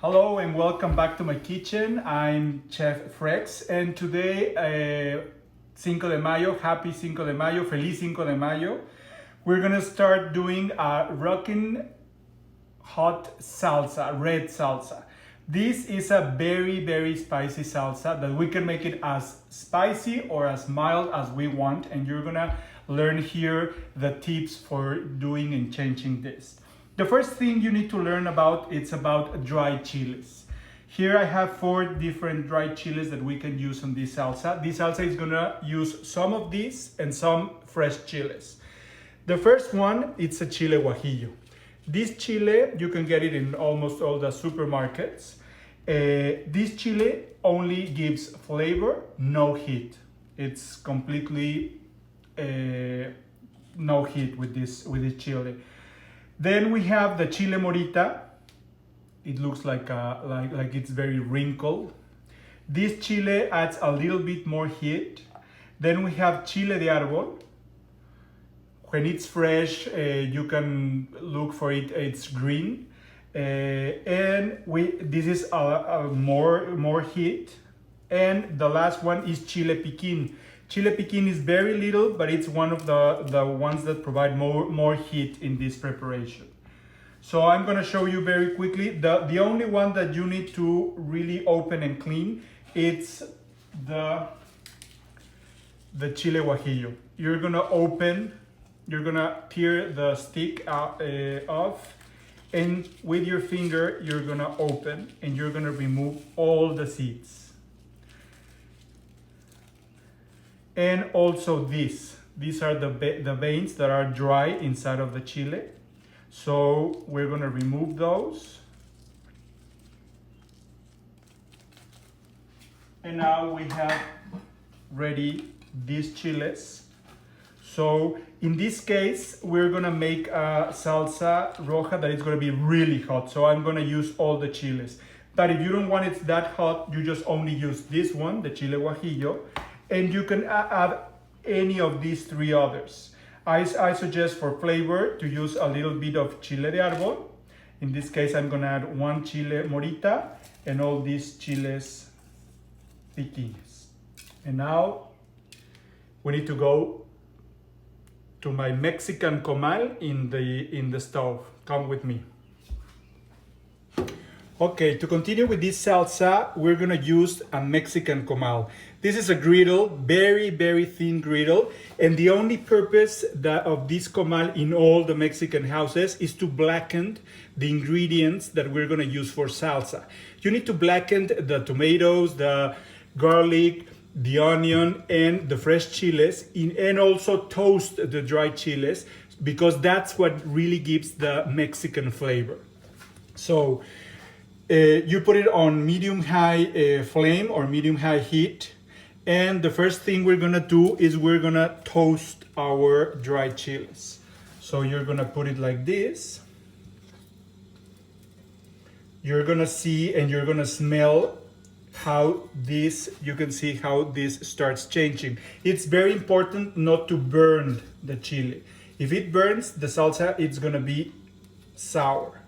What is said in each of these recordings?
Hello and welcome back to my kitchen. I'm Chef Frex and today, Cinco de Mayo, happy Cinco de Mayo, feliz Cinco de Mayo. We're gonna start doing a rockin' hot salsa, red salsa. This is a very spicy salsa that we can make it as spicy or as mild as we want, and you're gonna learn here the tips for doing and changing this. The first thing you need to learn about, it's about dry chilies. Here I have 4 different dry chilies that we can use on this salsa. This salsa is gonna use some of these and some fresh chilies. The first one, it's a Chile Guajillo. This chile, you can get it in almost all the supermarkets. This chile only gives flavor, no heat. It's completely no heat with this chile. Then we have the Chile Morita. It looks like it's very wrinkled. This chile adds a little bit more heat. Then we have Chile de Árbol. When it's fresh, you can look for it. It's green, and this is more heat. And the last one is Chile Piquín. Chile Piquín is very little, but it's one of the ones that provide more heat in this preparation. So I'm gonna show you very quickly. The only one that you need to really open and clean, it's the Chile Guajillo. You're gonna tear the stick off, and with your finger, you're gonna open and you're gonna remove all the seeds. And also these are the veins that are dry inside of the chile. So we're gonna remove those. And now we have ready these chiles. So in this case, we're gonna make a salsa roja that is gonna be really hot. So I'm gonna use all the chiles. But if you don't want it that hot, you just only use this one, the Chile Guajillo, and you can add any of these 3 others. I suggest for flavor to use a little bit of Chile de Árbol. In this case, I'm gonna add 1 Chile Morita and all these chiles piquines. And now we need to go to my Mexican comal in the stove. Come with me. Okay, to continue with this salsa, we're gonna use a Mexican comal. This is a griddle, very thin griddle, and the only purpose of this comal in all the Mexican houses is to blacken the ingredients that we're gonna use for salsa. You need to blacken the tomatoes, the garlic, the onion, and the fresh chiles, and also toast the dry chiles, because that's what really gives the Mexican flavor. So you put it on medium-high flame or medium-high heat, and the first thing we're gonna do is we're gonna toast our dry chiles. So you're gonna put it like this. You're gonna see and you're gonna smell how you can see how this starts changing. It's very important not to burn the chili. If it burns the salsa, it's gonna be sour.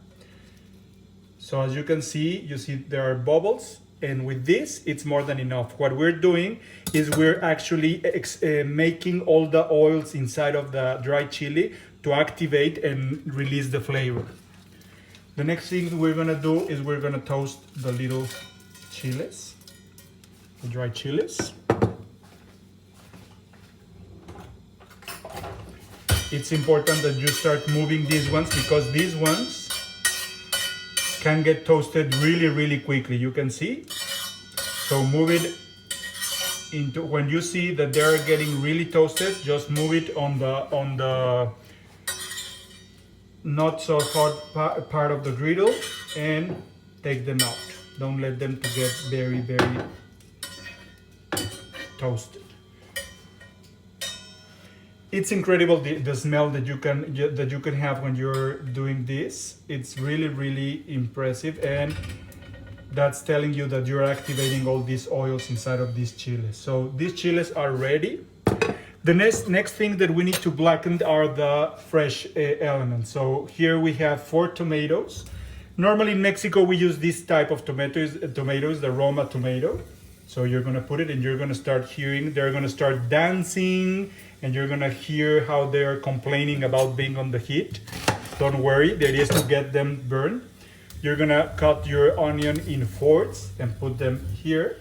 So as you can see, there are bubbles, and with this, it's more than enough. What we're doing is we're actually making all the oils inside of the dry chili to activate and release the flavor. The next thing we're gonna do is we're gonna toast the little chiles, the dry chiles. It's important that you start moving these ones, because these ones can get toasted really quickly. You can see. So move it into, when you see that they're getting really toasted, just move it on the not so hot part of the griddle and take them out. Don't let them to get very toasted. It's incredible the smell that you can have when you're doing this. It's really impressive, and that's telling you that you're activating all these oils inside of these chiles. So these chiles are ready. The next thing that we need to blacken are the fresh elements. So here we have 4 tomatoes. Normally in Mexico we use this type of tomatoes, the Roma tomato. So you're gonna put it and you're gonna start hearing, they're gonna start dancing and you're gonna hear how they're complaining about being on the heat. Don't worry, the idea is to get them burned. You're gonna cut your onion in fourths and put them here.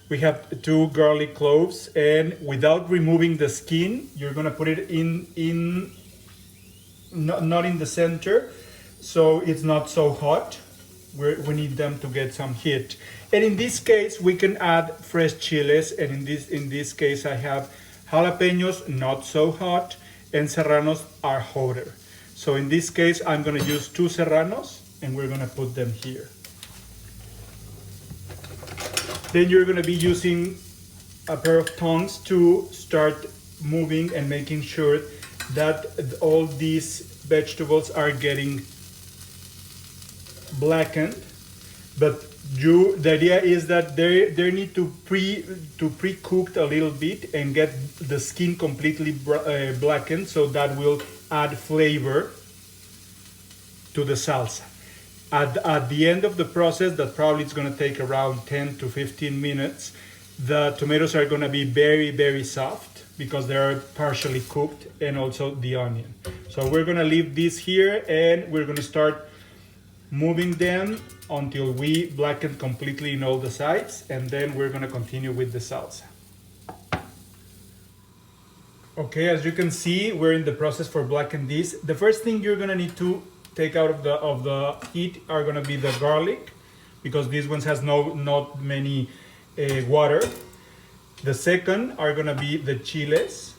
We have 2 garlic cloves, and without removing the skin, you're gonna put it not in the center, so it's not so hot. We need them to get some heat. And in this case, we can add fresh chiles, and in this case, I have jalapeños, not so hot, and serranos are hotter. So in this case, I'm gonna use 2 serranos, and we're gonna put them here. Then you're gonna be using a pair of tongs to start moving and making sure that all these vegetables are getting blackened. But the idea is that they need to pre-cooked a little bit and get the skin completely blackened, so that will add flavor to the salsa. At the end of the process, that probably is going to take around 10 to 15 minutes, the tomatoes are going to be very, very soft because they are partially cooked, and also the onion. So we're going to leave this here and we're going to start moving them until we blacken completely in all the sides, and then we're going to continue with the salsa. Okay, as you can see, we're in the process for blacken this. The first thing you're going to need to take out of the heat are going to be the garlic, because these ones has not many water. The second are going to be the chiles,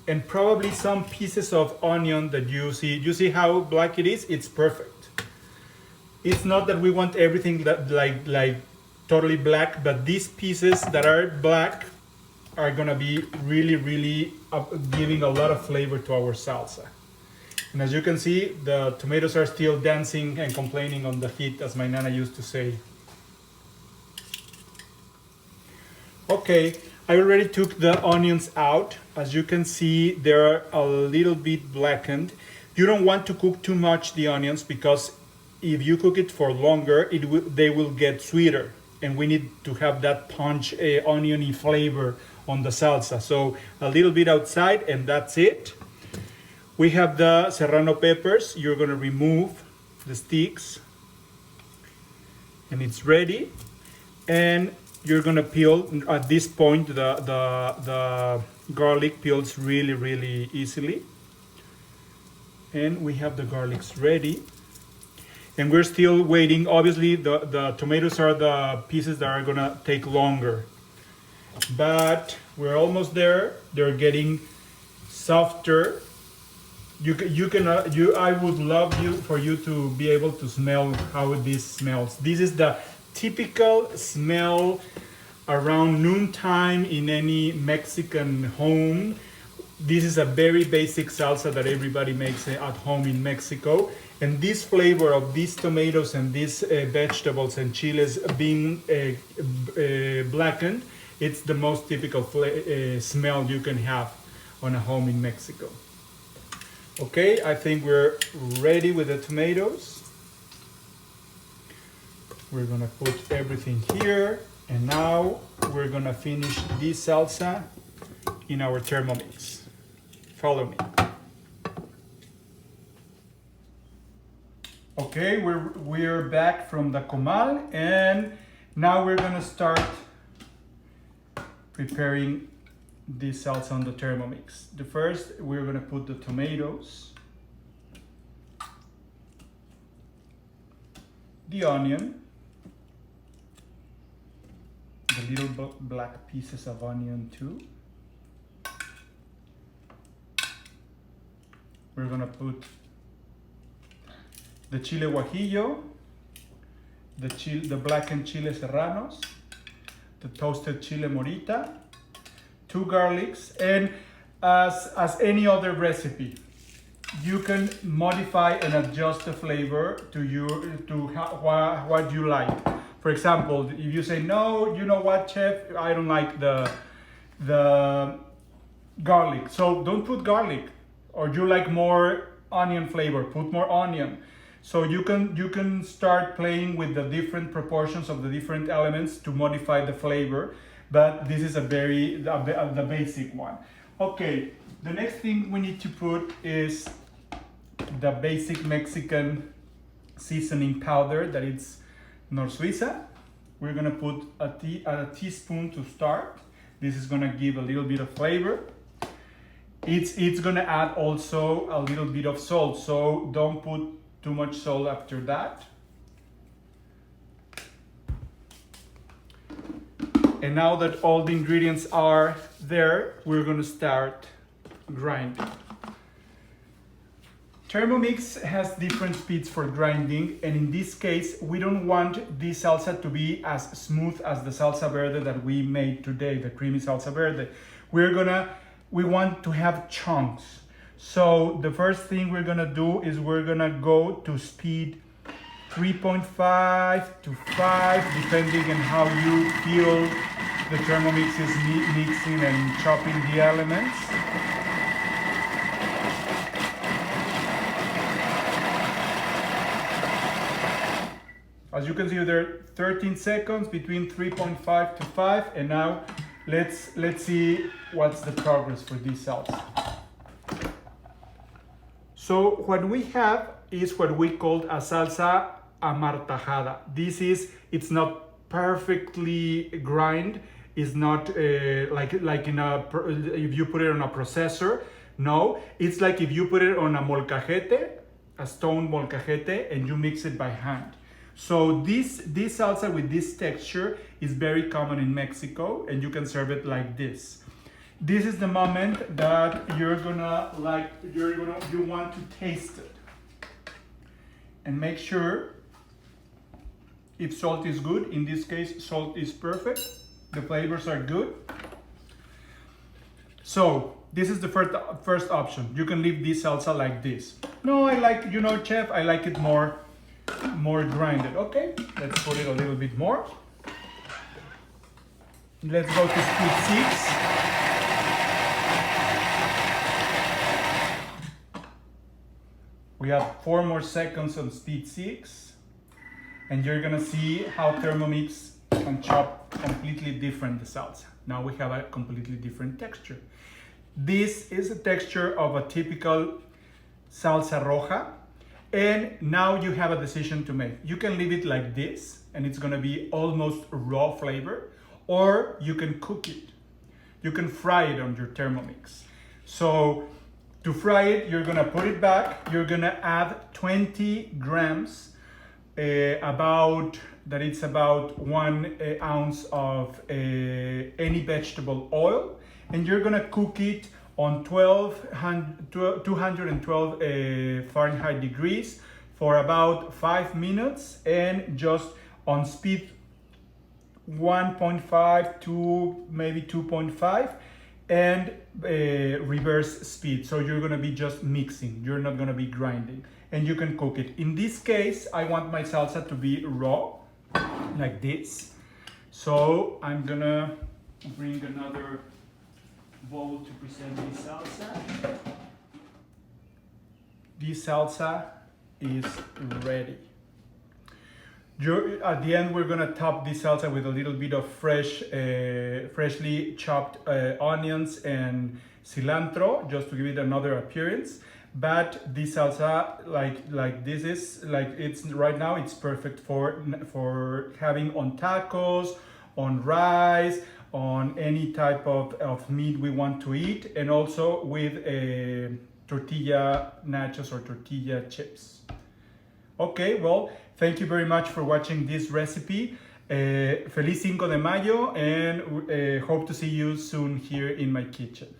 and probably some pieces of onion that you see. You see how black it is? It's perfect. It's not that we want everything that like totally black, but these pieces that are black are going to be really giving a lot of flavor to our salsa. And as you can see, the tomatoes are still dancing and complaining on the heat, as my nana used to say. Okay, I already took the onions out. As you can see, they're a little bit blackened. You don't want to cook too much the onions, because if you cook it for longer, they will get sweeter. And we need to have that punch, oniony flavor on the salsa. So a little bit outside, and that's it. We have the Serrano peppers. You're gonna remove the sticks, and it's ready. And you're gonna peel. At this point, the garlic peels really easily. And we have the garlics ready. And we're still waiting. Obviously, the tomatoes are the pieces that are gonna take longer. But we're almost there. They're getting softer. I would love for you to be able to smell how this smells. This is the typical smell around noontime in any Mexican home. This is a very basic salsa that everybody makes at home in Mexico. And this flavor of these tomatoes and these vegetables and chiles being blackened, it's the most typical smell you can have on a home in Mexico. Okay, I think we're ready with the tomatoes. We're gonna put everything here, and now we're gonna finish this salsa in our Thermomix. Follow me. Okay, we're back from the comal, and now we're gonna start preparing this salsa on the Thermomix. The first, we're gonna put the tomatoes, the onion, the little black pieces of onion too. We're gonna put the Chile Guajillo, the blackened Chile Serranos, the toasted Chile Morita, 2 garlics, and as any other recipe, you can modify and adjust the flavor to what you like. For example, if you say, no, you know what, chef, I don't like the garlic, so don't put garlic. Or you like more onion flavor, put more onion. So you can start playing with the different proportions of the different elements to modify the flavor, but this is the basic one. Okay, the next thing we need to put is the basic Mexican seasoning powder, that it's Knorr Suiza. We're gonna put a teaspoon to start. This is gonna give a little bit of flavor. It's gonna add also a little bit of salt, so don't put too much salt after that. And now that all the ingredients are there, we're gonna start grinding. Thermomix has different speeds for grinding, and in this case, we don't want this salsa to be as smooth as the salsa verde that we made today, the creamy salsa verde. We want to have chunks. So the first thing we're gonna do is we're gonna go to speed 3.5 to 5, depending on how you feel the Thermomix is mixing and chopping the elements. As you can see, there are 13 seconds between 3.5 to 5, and now let's see what's the progress for this salsa. So what we have is what we call a salsa amartajada. It's not perfectly grind. It's not like if you put it on a processor. No, it's like if you put it on a molcajete, a stone molcajete, and you mix it by hand. So this salsa with this texture is very common in Mexico, and you can serve it like this. This is the moment that you want to taste it. And make sure if salt is good. In this case, salt is perfect. The flavors are good. So this is the first option. You can leave this salsa like this. No, I like, chef, I like it more grinded. Okay, let's put it a little bit more. Let's go to speed 6. We have 4 more seconds on speed 6. And you're gonna see how Thermomix can chop completely different the salsa. Now we have a completely different texture. This is a texture of a typical Salsa Roja. And now you have a decision to make. You can leave it like this, and it's gonna be almost raw flavor, or you can cook it. You can fry it on your Thermomix. So to fry it, you're gonna put it back. You're gonna add 20 grams, about 1 ounce of any vegetable oil, and you're gonna cook it on 212 Fahrenheit degrees for about 5 minutes, and just on speed 1.5 to maybe 2.5, and reverse speed. So you're gonna be just mixing, you're not gonna be grinding, and you can cook it. In this case, I want my salsa to be raw, like this. So I'm gonna bring another bowl to present this salsa. This salsa is ready. At the end, we're gonna top this salsa with a little bit of freshly chopped onions and cilantro, just to give it another appearance. But this salsa, it's right now, it's perfect for having on tacos, on rice, on any type of meat we want to eat, and also with tortilla nachos or tortilla chips. Okay, well, thank you very much for watching this recipe. Feliz 5 de Mayo, and hope to see you soon here in my kitchen.